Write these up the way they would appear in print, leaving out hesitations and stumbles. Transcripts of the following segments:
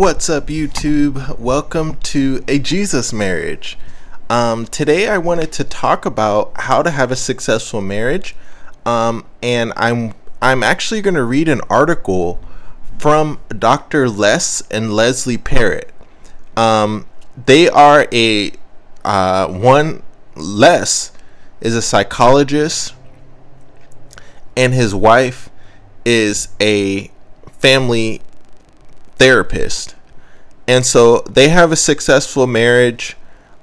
What's up, YouTube? Welcome to A Jesus Marriage. Today I wanted to talk about how to have a successful marriage, and I'm actually going to read an article from Dr. Les and Leslie Parrott. They are Les is a psychologist, and his wife is a family therapist, and so they have a successful marriage,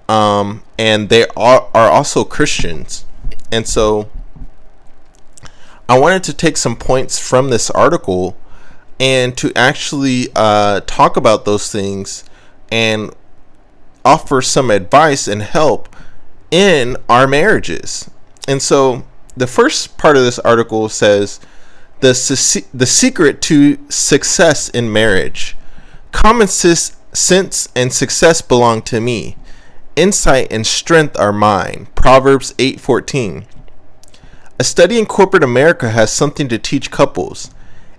and they are also Christians. And so I wanted to take some points from this article and to actually talk about those things and offer some advice and help in our marriages. And so the first part of this article says, the secret to success in marriage. Common sense and success belong to me. Insight and strength are mine. Proverbs 8:14. A study in corporate America has something to teach couples.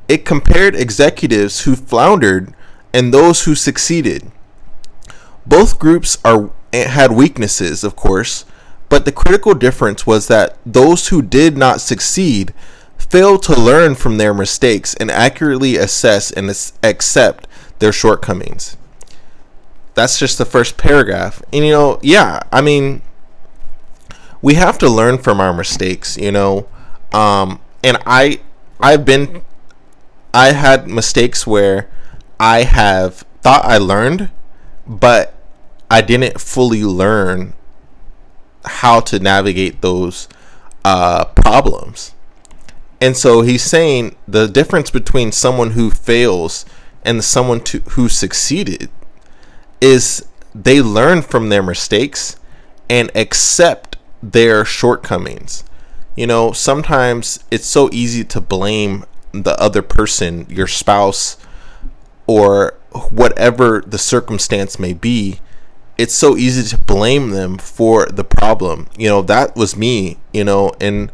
It compared executives who floundered and those who succeeded. Both groups had weaknesses, of course, but the critical difference was that those who did not succeed fail to learn from their mistakes and accurately assess and accept their shortcomings. That's just the first paragraph. And we have to learn from our mistakes, and I had mistakes where I have thought I learned, but I didn't fully learn how to navigate those problems. And so he's saying the difference between someone who fails and someone who succeeded is they learn from their mistakes and accept their shortcomings. Sometimes it's so easy to blame the other person, your spouse, or whatever the circumstance may be. It's so easy to blame them for the problem. That was me, and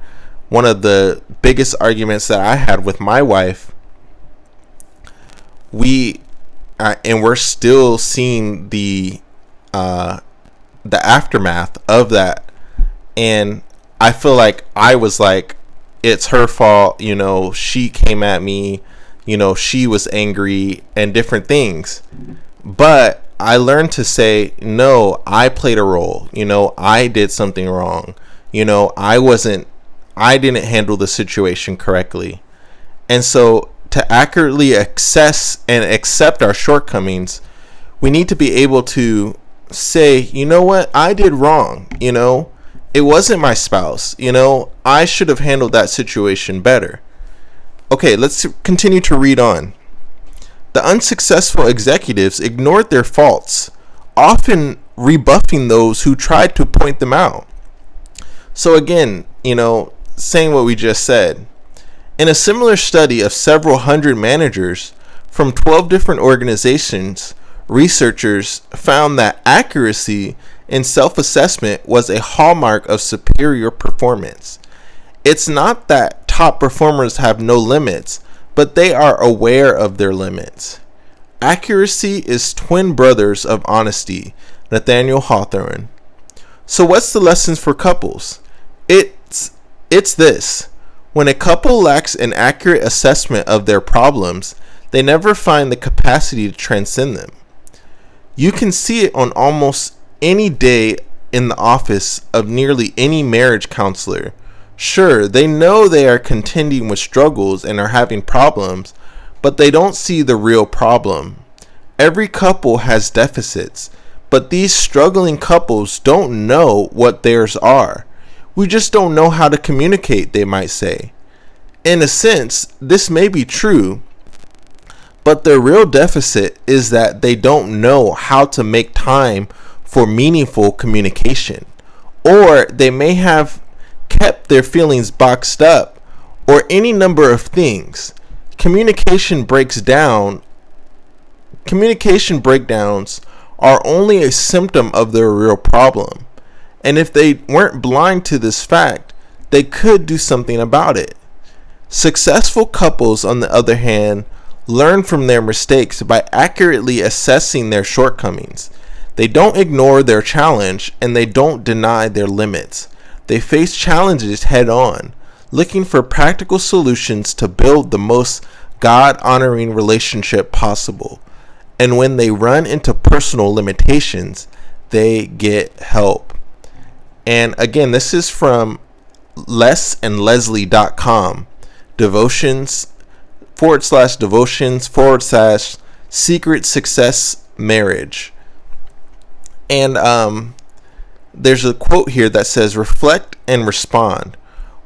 one of the biggest arguments that I had with my wife, and we're still seeing the aftermath of that. And I feel like I was like, it's her fault. She came at me. She was angry and different things. But I learned to say, no, I played a role. I did something wrong. I didn't handle the situation correctly. And so to accurately assess and accept our shortcomings, we need to be able to say, you know what, I did wrong. It wasn't my spouse. I should have handled that situation better. Okay, let's continue to read on. The unsuccessful executives ignored their faults, often rebuffing those who tried to point them out. So again, saying what we just said. In a similar study of several hundred managers from 12 different organizations, researchers found that accuracy in self-assessment was a hallmark of superior performance. It's not that top performers have no limits, but they are aware of their limits. Accuracy is twin brothers of honesty. Nathaniel Hawthorne. So what's the lessons for couples? It's this. When a couple lacks an accurate assessment of their problems, they never find the capacity to transcend them. You can see it on almost any day in the office of nearly any marriage counselor. Sure, they know they are contending with struggles and are having problems, but they don't see the real problem. Every couple has deficits, but these struggling couples don't know what theirs are. We just don't know how to communicate, they might say. In a sense, this may be true, but their real deficit is that they don't know how to make time for meaningful communication. Or they may have kept their feelings boxed up, or any number of things. Communication breakdowns are only a symptom of their real problem. And if they weren't blind to this fact, they could do something about it. Successful couples, on the other hand, learn from their mistakes by accurately assessing their shortcomings. They don't ignore their challenge, and they don't deny their limits. They face challenges head on, looking for practical solutions to build the most God-honoring relationship possible. And when they run into personal limitations, they get help. And again, this is from lesandleslie.com. Devotions /devotions/ secret success marriage. And there's a quote here that says, reflect and respond.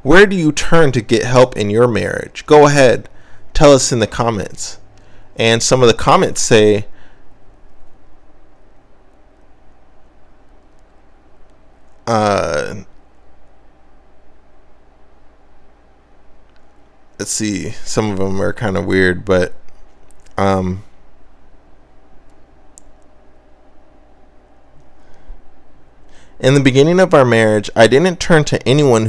Where do you turn to get help in your marriage? Go ahead, tell us in the comments. And some of the comments say, let's see, some of them are kind of weird, but in the beginning of our marriage, I didn't turn to anyone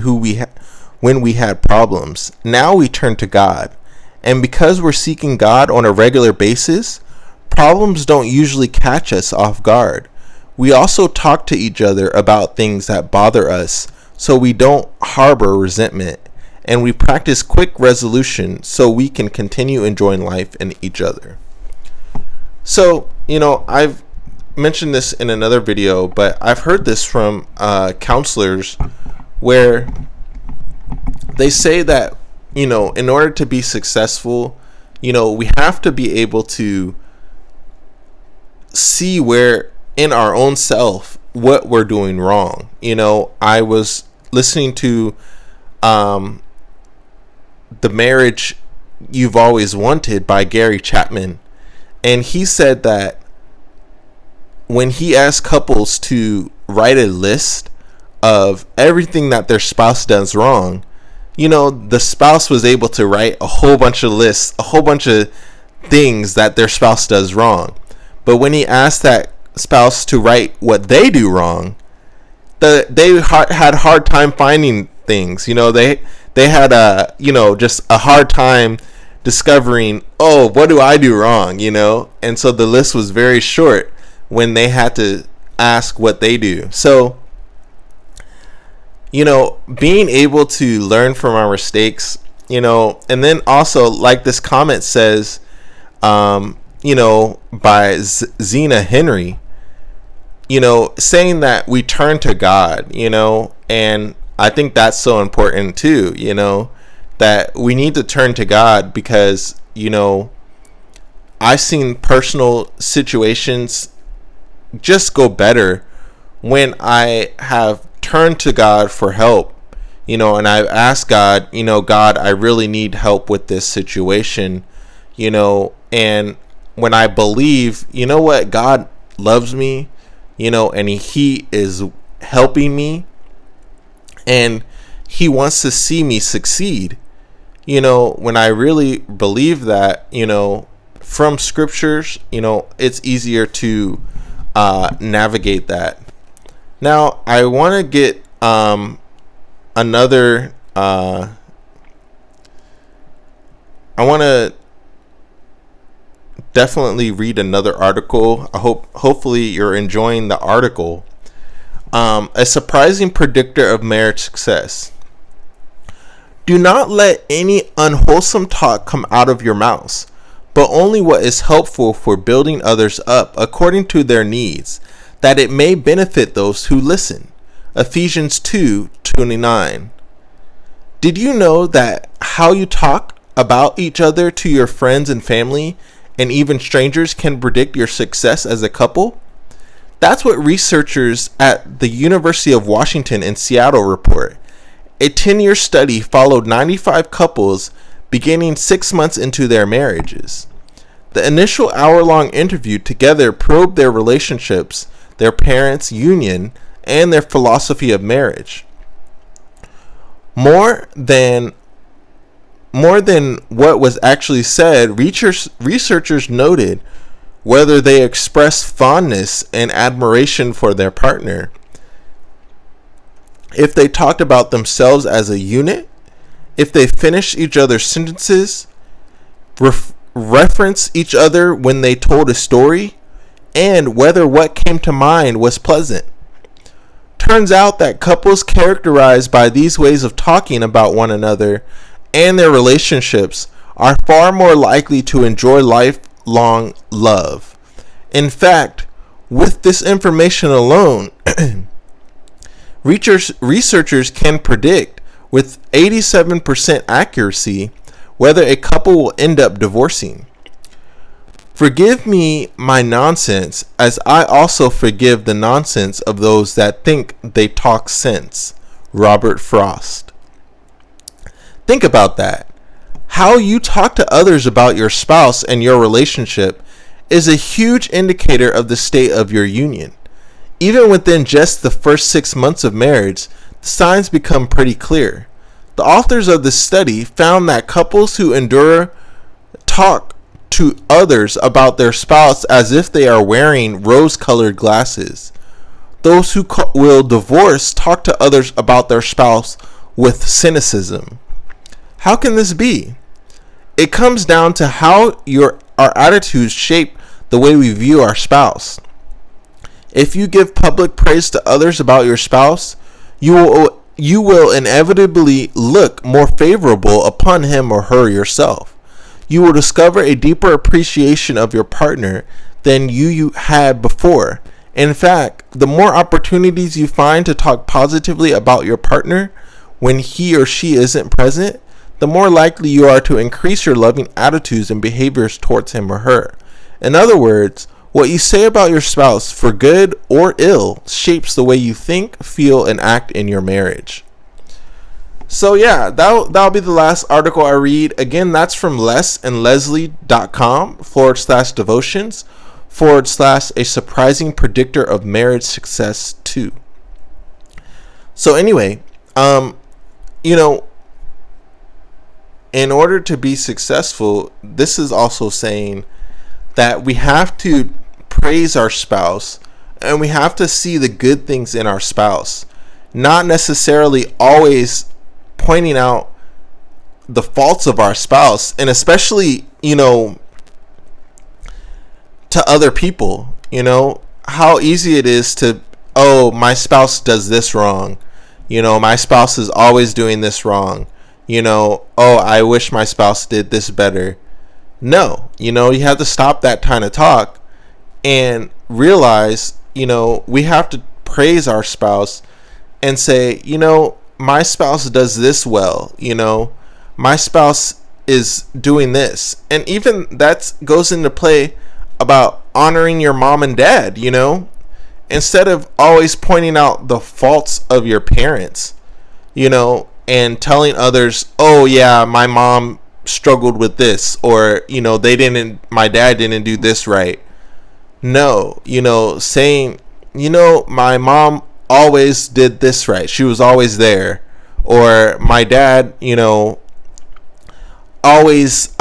when we had problems. Now we turn to God. And because we're seeking God on a regular basis, problems don't usually catch us off guard. We also talk to each other about things that bother us so we don't harbor resentment. And we practice quick resolution so we can continue enjoying life and each other. So, I've mentioned this in another video, but I've heard this from counselors where they say that, in order to be successful, we have to be able to see where in our own self what we're doing wrong. I was listening to The Marriage You've Always Wanted by Gary Chapman, and he said that when he asked couples to write a list of everything that their spouse does wrong, the spouse was able to write a whole bunch of lists, a whole bunch of things that their spouse does wrong. But when he asked that spouse to write what they do wrong, they had a hard time finding things. They had just a hard time discovering, what do I do wrong? And so the list was very short when they had to ask what they do. So, being able to learn from our mistakes, and then also, like this comment says, by Zena Henry, saying that we turn to God, and I think that's so important too, that we need to turn to God because, I've seen personal situations just go better when I have turned to God for help, and I've asked God, God, I really need help with this situation, and when I believe, what, God loves me, and he is helping me, and he wants to see me succeed, when I really believe that, from scriptures, it's easier to navigate that. Now, I want to get another. I want to definitely read another article. Hopefully, you're enjoying the article. A surprising predictor of marriage success. Do not let any unwholesome talk come out of your mouths, but only what is helpful for building others up according to their needs, that it may benefit those who listen. Ephesians 2:29. Did you know that how you talk about each other to your friends and family and even strangers can predict your success as a couple? That's what researchers at the University of Washington in Seattle report. A 10-year study followed 95 couples beginning 6 months into their marriages. The initial hour-long interview together probed their relationships, their parents' union, and their philosophy of marriage. More than what was actually said, researchers noted whether they expressed fondness and admiration for their partner, if they talked about themselves as a unit, if they finished each other's sentences, reference each other when they told a story, and whether what came to mind was pleasant. Turns out that couples characterized by these ways of talking about one another and their relationships are far more likely to enjoy lifelong love. In fact, with this information alone, researchers can predict with 87% accuracy whether a couple will end up divorcing. Forgive me my nonsense, as I also forgive the nonsense of those that think they talk sense. Robert Frost. Think about that. How you talk to others about your spouse and your relationship is a huge indicator of the state of your union. Even within just the first 6 months of marriage, the signs become pretty clear. The authors of the study found that couples who endure talk to others about their spouse as if they are wearing rose-colored glasses. Those who will divorce talk to others about their spouse with cynicism. How can this be? It comes down to how our attitudes shape the way we view our spouse. If you give public praise to others about your spouse, you will inevitably look more favorable upon him or her yourself. You will discover a deeper appreciation of your partner than you had before. In fact, the more opportunities you find to talk positively about your partner when he or she isn't present, the more likely you are to increase your loving attitudes and behaviors towards him or her. In other words, what you say about your spouse, for good or ill, shapes the way you think, feel, and act in your marriage. So yeah, that'll be the last article I read. Again, that's from lesandleslie.com/devotions/a surprising predictor of marriage success 2. So anyway, in order to be successful, this is also saying that we have to praise our spouse and we have to see the good things in our spouse, not necessarily always pointing out the faults of our spouse, and especially, to other people. How easy it is to, oh, my spouse does this wrong. My spouse is always doing this wrong. Oh, I wish my spouse did this better. No, you have to stop that kind of talk and realize, we have to praise our spouse and say, my spouse does this well. My spouse is doing this. And even that goes into play about honoring your mom and dad, instead of always pointing out the faults of your parents, and telling others, oh yeah, my mom struggled with this, or my dad didn't do this right. No, saying, my mom always did this right, she was always there, or my dad always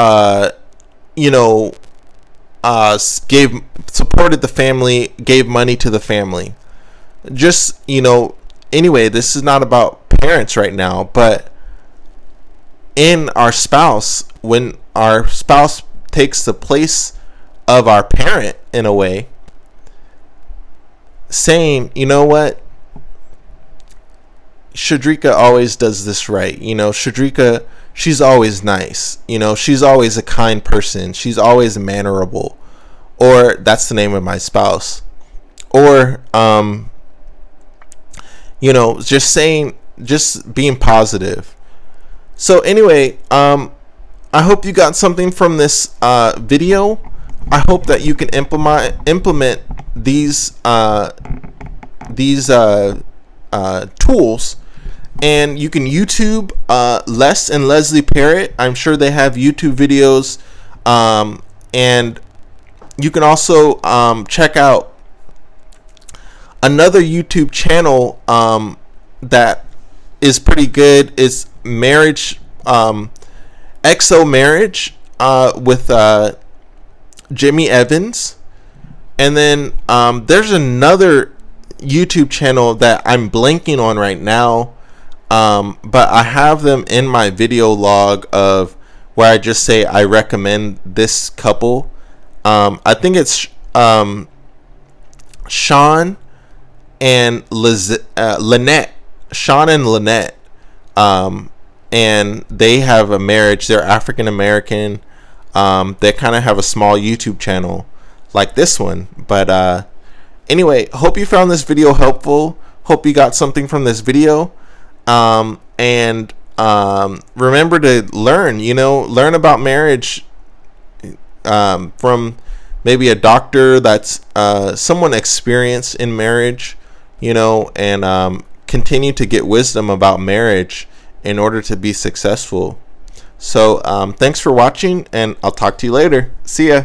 supported the family, gave money to the family. Just anyway, this is not about parents right now, but in our spouse, when our spouse takes the place of our parent in a way, saying, what, Shadrika always does this right. Shadrika, she's always nice. She's always a kind person. She's always mannerable. Or that's the name of my spouse. Or, just being positive. So anyway, I hope you got something from this video. I hope that you can implement these tools, and you can YouTube Les and Leslie Parrott. I'm sure they have YouTube videos, and you can also check out another YouTube channel that is pretty good. It's Marriage, XO Marriage, with Jimmy Evans. And then there's another YouTube channel that I'm blanking on right now, but I have them in my video log of where I just say I recommend this couple. I think it's Sean and Lynette. Sean and Lynette. And they have a marriage. They're African American. They kind of have a small YouTube channel like this one. But anyway, hope you found this video helpful. Hope you got something from this video. And remember to learn about marriage from maybe a doctor that's someone experienced in marriage, and continue to get wisdom about marriage in order to be successful. So thanks for watching, and I'll talk to you later. See ya.